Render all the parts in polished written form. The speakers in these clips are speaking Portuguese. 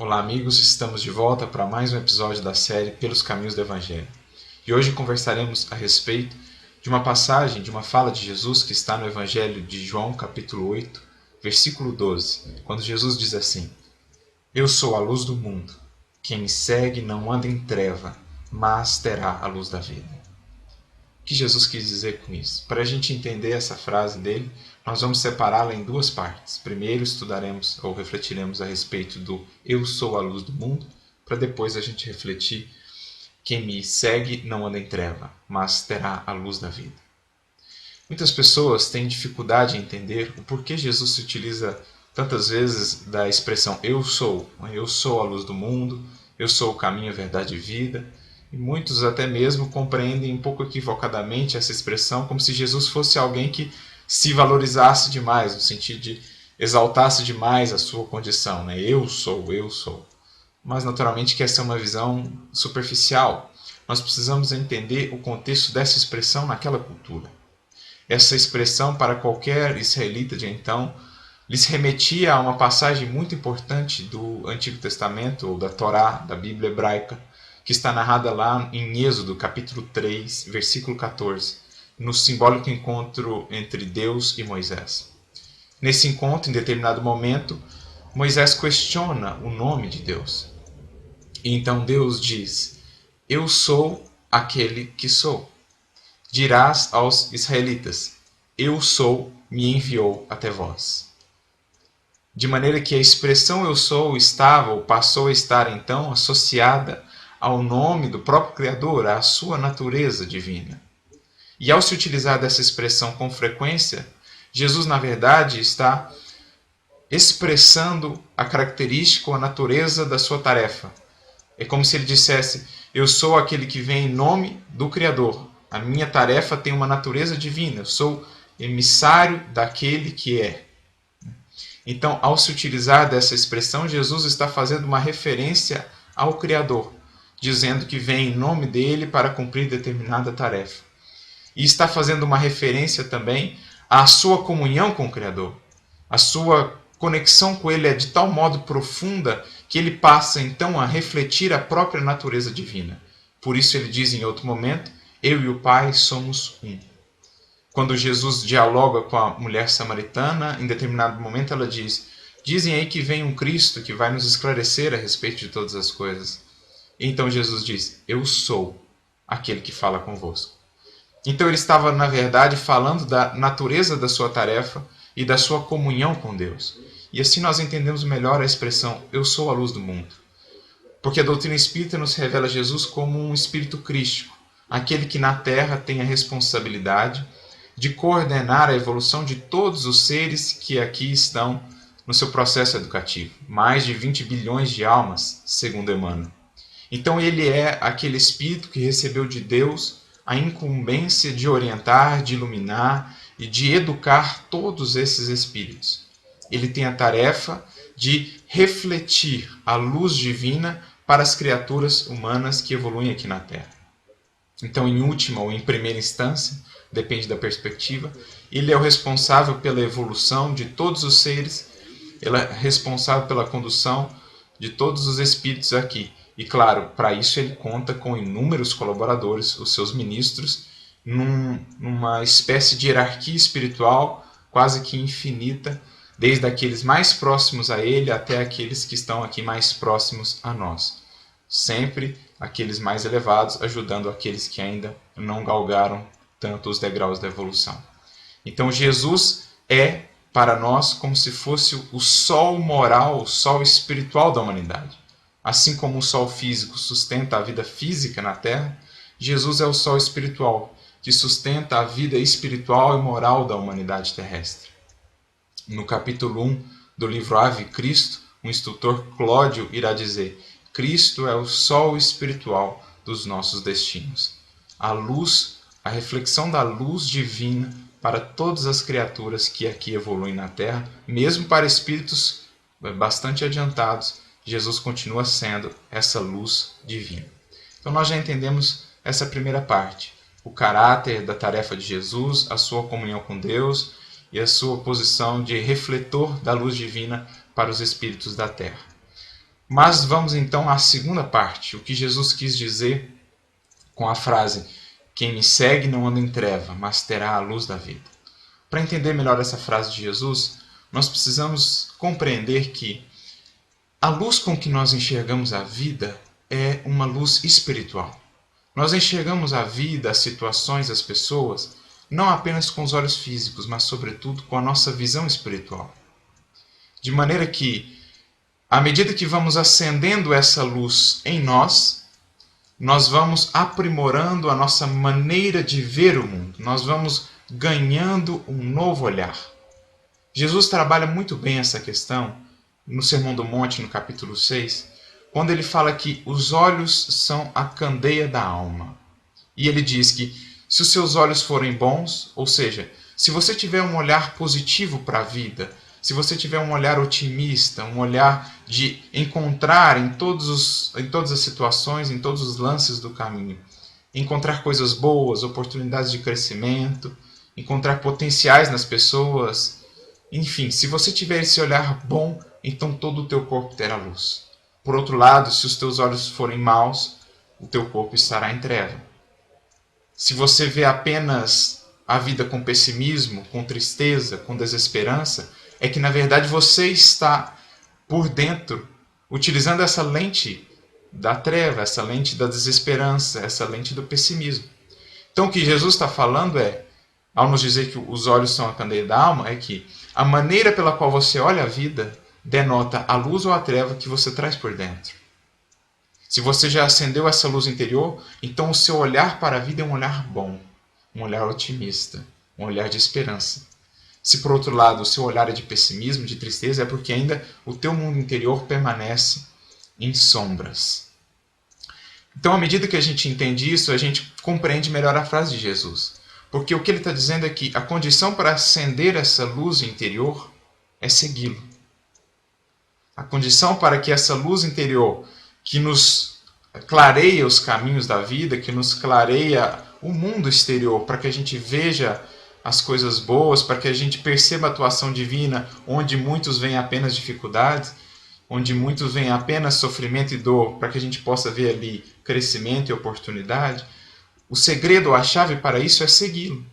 Olá amigos, estamos de volta para mais um episódio da série Pelos Caminhos do Evangelho. E hoje conversaremos a respeito de uma passagem, de uma fala de Jesus que está no Evangelho de João, capítulo 8, versículo 12, quando Jesus diz assim: Eu sou a luz do mundo, quem me segue não anda em treva, mas terá a luz da vida. O que Jesus quis dizer com isso? Para a gente entender essa frase dele, nós vamos separá-la em duas partes. Primeiro estudaremos ou refletiremos a respeito do Eu sou a luz do mundo, para depois a gente refletir: quem me segue não anda em treva, mas terá a luz da vida. Muitas pessoas têm dificuldade em entender o porquê Jesus se utiliza tantas vezes da expressão eu sou a luz do mundo, eu sou o caminho, a verdade e vida. E muitos até mesmo compreendem um pouco equivocadamente essa expressão como se Jesus fosse alguém que se valorizasse demais, no sentido de exaltasse demais a sua condição, né? Eu sou. Mas naturalmente que essa é uma visão superficial. Nós precisamos entender o contexto dessa expressão naquela cultura. Essa expressão para qualquer israelita de então lhes remetia a uma passagem muito importante do Antigo Testamento, ou da Torá, da Bíblia hebraica, que está narrada lá em Êxodo, capítulo 3, versículo 14, no simbólico encontro entre Deus e Moisés. Nesse encontro, em determinado momento, Moisés questiona o nome de Deus. E então Deus diz: Eu sou aquele que sou. Dirás aos israelitas: Eu sou, me enviou até vós. De maneira que a expressão eu sou estava ou passou a estar então associada ao nome do próprio Criador, à sua natureza divina. E ao se utilizar dessa expressão com frequência, Jesus, na verdade, está expressando a característica ou a natureza da sua tarefa. É como se ele dissesse: eu sou aquele que vem em nome do Criador. A minha tarefa tem uma natureza divina. Eu sou emissário daquele que é. Então, ao se utilizar dessa expressão, Jesus está fazendo uma referência ao Criador, dizendo que vem em nome dele para cumprir determinada tarefa. E está fazendo uma referência também à sua comunhão com o Criador. A sua conexão com ele é de tal modo profunda que ele passa então a refletir a própria natureza divina. Por isso ele diz em outro momento: eu e o Pai somos um. Quando Jesus dialoga com a mulher samaritana, em determinado momento ela diz: dizem aí que vem um Cristo que vai nos esclarecer a respeito de todas as coisas. E então Jesus diz: eu sou aquele que fala convosco. Então ele estava, na verdade, falando da natureza da sua tarefa e da sua comunhão com Deus. E assim nós entendemos melhor a expressão eu sou a luz do mundo. Porque a doutrina espírita nos revela Jesus como um espírito crístico, aquele que na Terra tem a responsabilidade de coordenar a evolução de todos os seres que aqui estão no seu processo educativo. Mais de 20 bilhões de almas, segundo Emmanuel. Então ele é aquele espírito que recebeu de Deus a incumbência de orientar, de iluminar e de educar todos esses espíritos. Ele tem a tarefa de refletir a luz divina para as criaturas humanas que evoluem aqui na Terra. Então, em última ou em primeira instância, depende da perspectiva, ele é o responsável pela evolução de todos os seres, ele é responsável pela condução de todos os espíritos aqui. E claro, para isso ele conta com inúmeros colaboradores, os seus ministros, numa espécie de hierarquia espiritual quase que infinita, desde aqueles mais próximos a ele até aqueles que estão aqui mais próximos a nós. Sempre aqueles mais elevados ajudando aqueles que ainda não galgaram tanto os degraus da evolução. Então Jesus é para nós como se fosse o sol moral, o sol espiritual da humanidade. Assim como o sol físico sustenta a vida física na Terra, Jesus é o sol espiritual, que sustenta a vida espiritual e moral da humanidade terrestre. No capítulo 1 do livro Ave Cristo, o instrutor Cláudio irá dizer: Cristo é o sol espiritual dos nossos destinos. A luz, a reflexão da luz divina para todas as criaturas que aqui evoluem na Terra, mesmo para espíritos bastante adiantados, Jesus continua sendo essa luz divina. Então nós já entendemos essa primeira parte, o caráter da tarefa de Jesus, a sua comunhão com Deus e a sua posição de refletor da luz divina para os espíritos da Terra. Mas vamos então à segunda parte, o que Jesus quis dizer com a frase: quem me segue não anda em treva, mas terá a luz da vida. Para entender melhor essa frase de Jesus, nós precisamos compreender que a luz com que nós enxergamos a vida é uma luz espiritual. Nós enxergamos a vida, as situações, as pessoas, não apenas com os olhos físicos, mas sobretudo com a nossa visão espiritual. De maneira que, à medida que vamos acendendo essa luz em nós, nós vamos aprimorando a nossa maneira de ver o mundo. Nós vamos ganhando um novo olhar. Jesus trabalha muito bem essa questão no Sermão do Monte, no capítulo 6, quando ele fala que os olhos são a candeia da alma. E ele diz que se os seus olhos forem bons, ou seja, se você tiver um olhar positivo para a vida, se você tiver um olhar otimista, um olhar de encontrar em todas as situações, em todos os lances do caminho, encontrar coisas boas, oportunidades de crescimento, encontrar potenciais nas pessoas, enfim, se você tiver esse olhar bom, então todo o teu corpo terá luz. Por outro lado, se os teus olhos forem maus, o teu corpo estará em treva. Se você vê apenas a vida com pessimismo, com tristeza, com desesperança, é que na verdade você está por dentro utilizando essa lente da treva, essa lente da desesperança, essa lente do pessimismo. Então o que Jesus está falando é, ao nos dizer que os olhos são a candeia da alma, é que a maneira pela qual você olha a vida denota a luz ou a treva que você traz por dentro. Se você já acendeu essa luz interior, então o seu olhar para a vida é um olhar bom, um olhar otimista, um olhar de esperança. Se por outro lado o seu olhar é de pessimismo, de tristeza, é porque ainda o teu mundo interior permanece em sombras. Então, à medida que a gente entende isso, a gente compreende melhor a frase de Jesus. Porque o que ele está dizendo é que a condição para acender essa luz interior é segui-lo. A condição para que essa luz interior, que nos clareia os caminhos da vida, que nos clareia o mundo exterior, para que a gente veja as coisas boas, para que a gente perceba a atuação divina, onde muitos veem apenas dificuldades, onde muitos veem apenas sofrimento e dor, para que a gente possa ver ali crescimento e oportunidade. O segredo, a chave para isso é segui-lo.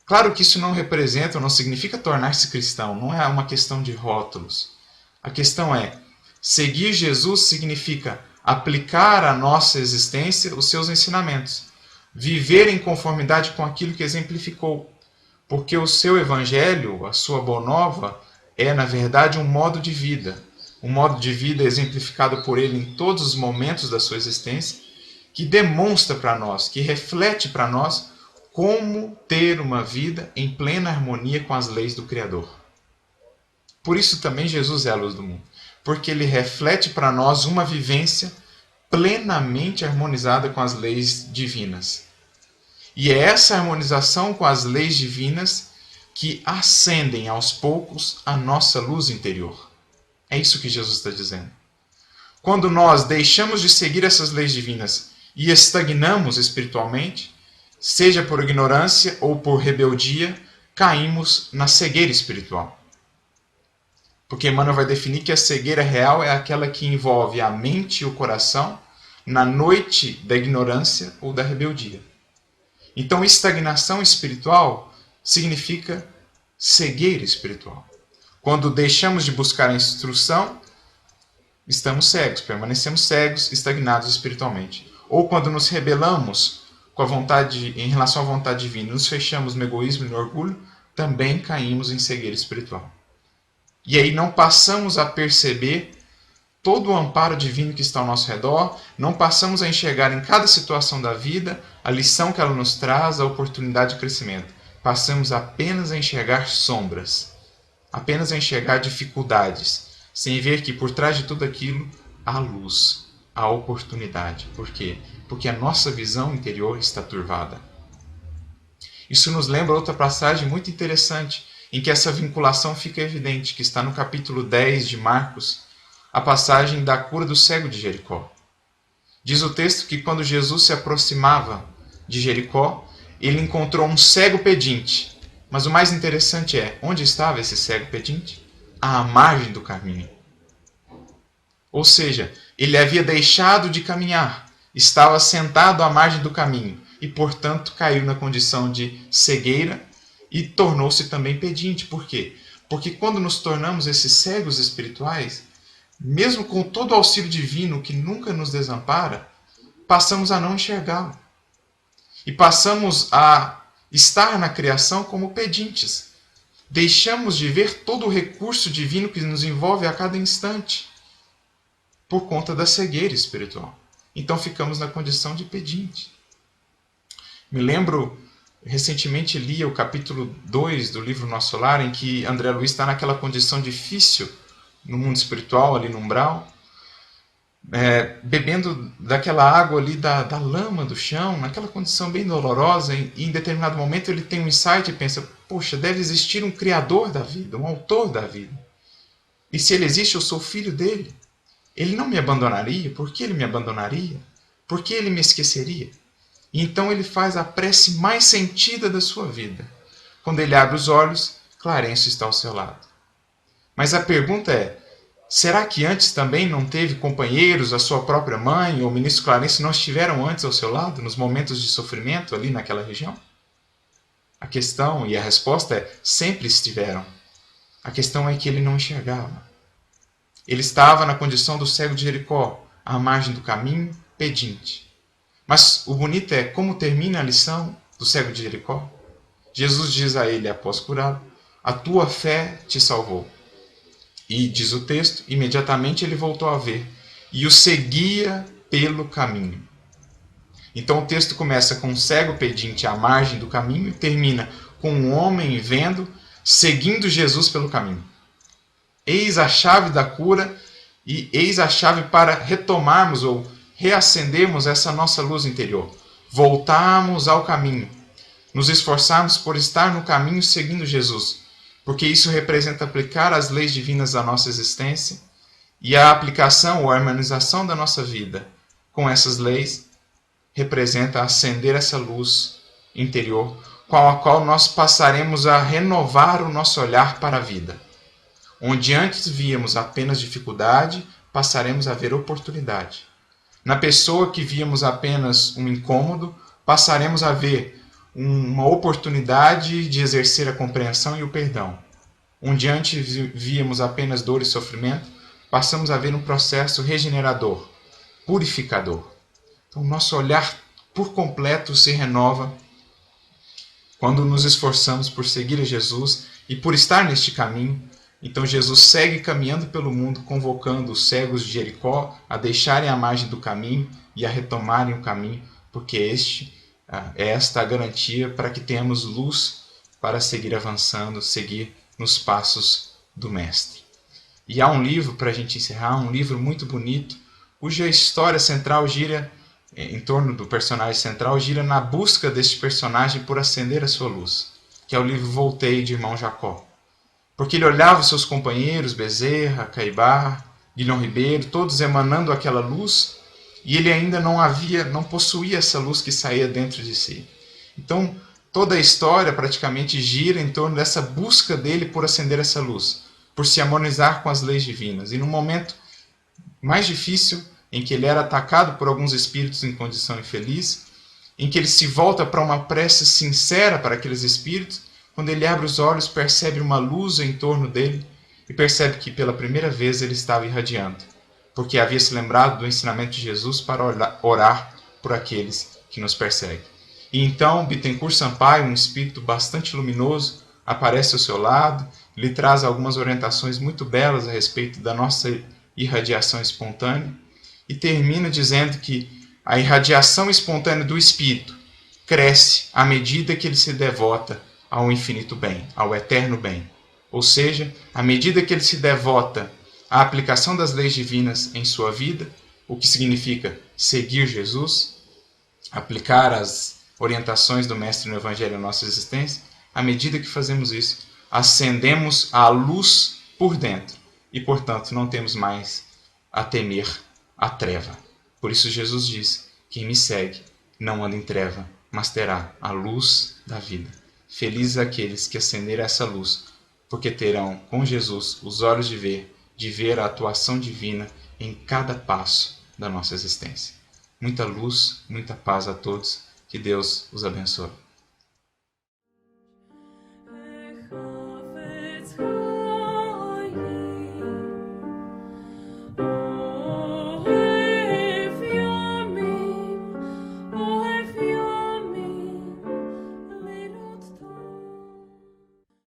Claro que isso não representa, não significa tornar-se cristão, não é uma questão de rótulos. A questão é, seguir Jesus significa aplicar à nossa existência os seus ensinamentos, viver em conformidade com aquilo que exemplificou, porque o seu evangelho, a sua boa nova, é na verdade um modo de vida exemplificado por ele em todos os momentos da sua existência, que demonstra para nós, que reflete para nós como ter uma vida em plena harmonia com as leis do Criador. Por isso também Jesus é a luz do mundo, porque ele reflete para nós uma vivência plenamente harmonizada com as leis divinas. E é essa harmonização com as leis divinas que acendem aos poucos a nossa luz interior. É isso que Jesus está dizendo. Quando nós deixamos de seguir essas leis divinas e estagnamos espiritualmente, seja por ignorância ou por rebeldia, caímos na cegueira espiritual. Porque Emmanuel vai definir que a cegueira real é aquela que envolve a mente e o coração na noite da ignorância ou da rebeldia. Então, estagnação espiritual significa cegueira espiritual. Quando deixamos de buscar a instrução, estamos cegos, permanecemos cegos, estagnados espiritualmente. Ou quando nos rebelamos com a vontade, em relação à vontade divina, nos fechamos no egoísmo e no orgulho, também caímos em cegueira espiritual. E aí não passamos a perceber todo o amparo divino que está ao nosso redor, não passamos a enxergar em cada situação da vida a lição que ela nos traz, a oportunidade de crescimento. Passamos apenas a enxergar sombras, apenas a enxergar dificuldades, sem ver que por trás de tudo aquilo há luz, há oportunidade. Por quê? Porque a nossa visão interior está turvada. Isso nos lembra outra passagem muito interessante, em que essa vinculação fica evidente, que está no capítulo 10 de Marcos, a passagem da cura do cego de Jericó. Diz o texto que quando Jesus se aproximava de Jericó, ele encontrou um cego pedinte. Mas o mais interessante é, onde estava esse cego pedinte? À margem do caminho. Ou seja, ele havia deixado de caminhar, estava sentado à margem do caminho e, portanto, caiu na condição de cegueira e tornou-se também pedinte. Por quê? Porque quando nos tornamos esses cegos espirituais, mesmo com todo o auxílio divino que nunca nos desampara, passamos a não enxergá-lo. E passamos a estar na criação como pedintes. Deixamos de ver todo o recurso divino que nos envolve a cada instante, por conta da cegueira espiritual. Então ficamos na condição de pedinte. Me lembro, recentemente li o capítulo 2 do livro Nosso Lar, em que André Luiz está naquela condição difícil no mundo espiritual, ali no umbral, bebendo daquela água ali da lama do chão, naquela condição bem dolorosa, e em determinado momento ele tem um insight e pensa, poxa, deve existir um criador da vida, um autor da vida. E se ele existe, eu sou filho dele. Ele não me abandonaria? Por que ele me abandonaria? Por que ele me esqueceria? E então ele faz a prece mais sentida da sua vida. Quando ele abre os olhos, Clarencio está ao seu lado. Mas a pergunta é, será que antes também não teve companheiros, a sua própria mãe ou o ministro Clarencio não estiveram antes ao seu lado, nos momentos de sofrimento ali naquela região? A questão e a resposta é, sempre estiveram. A questão é que ele não enxergava. Ele estava na condição do cego de Jericó, à margem do caminho, pedinte. Mas o bonito é como termina a lição do cego de Jericó. Jesus diz a ele, após curá-lo, a tua fé te salvou. E, diz o texto, imediatamente ele voltou a ver e o seguia pelo caminho. Então o texto começa com um cego pedinte à margem do caminho e termina com um homem vendo, seguindo Jesus pelo caminho. Eis a chave da cura e eis a chave para retomarmos ou reacendermos essa nossa luz interior. Voltarmos ao caminho. Nos esforçarmos por estar no caminho seguindo Jesus. Porque isso representa aplicar as leis divinas à nossa existência e a aplicação ou a harmonização da nossa vida com essas leis representa acender essa luz interior com a qual nós passaremos a renovar o nosso olhar para a vida. Onde antes víamos apenas dificuldade, passaremos a ver oportunidade. Na pessoa que víamos apenas um incômodo, passaremos a ver uma oportunidade de exercer a compreensão e o perdão. Onde antes víamos apenas dor e sofrimento, passamos a ver um processo regenerador, purificador. Então, nosso olhar por completo se renova quando nos esforçamos por seguir a Jesus e por estar neste caminho. Então Jesus segue caminhando pelo mundo, convocando os cegos de Jericó a deixarem a margem do caminho e a retomarem o caminho, porque esta a garantia para que tenhamos luz para seguir avançando, seguir nos passos do Mestre. E há um livro, para a gente encerrar, um livro muito bonito, cuja história central gira, em torno do personagem central, gira na busca deste personagem por acender a sua luz, que é o livro Voltei, de Irmão Jacó. Porque ele olhava os seus companheiros, Bezerra, Caibá, Guilhom Ribeiro, todos emanando aquela luz, e ele ainda não possuía essa luz que saía dentro de si. Então, toda a história praticamente gira em torno dessa busca dele por acender essa luz, por se harmonizar com as leis divinas. E no momento mais difícil, em que ele era atacado por alguns espíritos em condição infeliz, em que ele se volta para uma prece sincera para aqueles espíritos, quando ele abre os olhos, percebe uma luz em torno dele e percebe que pela primeira vez ele estava irradiando, porque havia se lembrado do ensinamento de Jesus para orar por aqueles que nos perseguem. E então Bittencourt Sampaio, um espírito bastante luminoso, aparece ao seu lado, lhe traz algumas orientações muito belas a respeito da nossa irradiação espontânea e termina dizendo que a irradiação espontânea do espírito cresce à medida que ele se devota ao infinito bem, ao eterno bem. Ou seja, à medida que ele se devota à aplicação das leis divinas em sua vida, o que significa seguir Jesus, aplicar as orientações do Mestre no Evangelho à nossa existência, à medida que fazemos isso, acendemos a luz por dentro e, portanto, não temos mais a temer a treva. Por isso Jesus diz, quem me segue não anda em treva, mas terá a luz da vida. Felizes aqueles que acenderem essa luz, porque terão com Jesus os olhos de ver de ver a atuação divina em cada passo da nossa existência. Muita luz, muita paz a todos. Que Deus os abençoe.